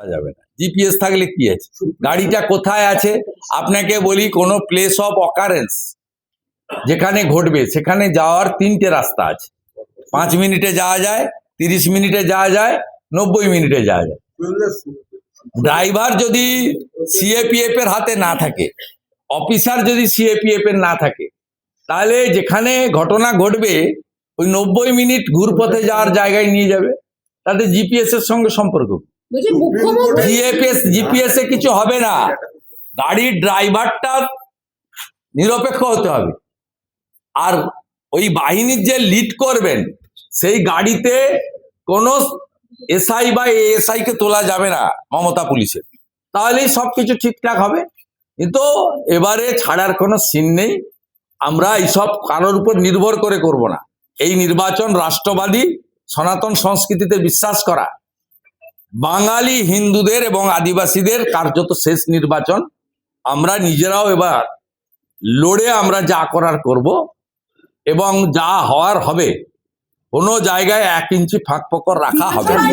যাবে না। জিপিএস থাকলে কি আছে, গাড়িটা কোথায় আছে আপনাকে বলি, কোনো প্লেস অফ অকারেন্স যেখানে ঘটবে সেখানে যাওয়ার 3টে রাস্তা আছে। 5 মিনিটে যাওয়া যায়, 30 মিনিটে যাওয়া যায়, 90 মিনিটে যাওয়া যায়। ড্রাইভার যদি সিএপিএফ এর হাতে না থাকে, অফিসার যদি সিএপিএফ এর না থাকে, তাহলে যেখানে ঘটনা ঘটবে ওই 90 মিনিট ঘুরপথে যাওয়ার জায়গায় নিয়ে যাবে। তাতে জিপিএস এর সঙ্গে সম্পর্ক, জিপিএস এ কিছু হবে না। গাড়ির ড্রাইভারটা নিরপেক্ষ হতে হবে, আর ওই বাহিনীর যে লিড করবেন সেই গাড়িতে কোনো এসআই বা এএসআই কে তোলা যাবে না মমতা পুলিশের, তাহলেই সবকিছু ঠিকঠাক হবে। কিন্তু এবারে ছাড়ার কোনো সিন নেই। আমরা এইসব কারোর উপর নির্ভর করে করব না। এই নির্বাচন রাষ্ট্রবাদী সনাতন সংস্কৃতিতে বিশ্বাস করা বাঙালি হিন্দুদের এবং আদিবাসীদের কার্যত শেষ নির্বাচন। আমরা নিজেরাও এবার লড়ে আমরা যা করার করব, এবং যা হওয়ার হবে। কোনো জায়গায় 1 ইঞ্চি ফাঁক ফোকর রাখা হবে না।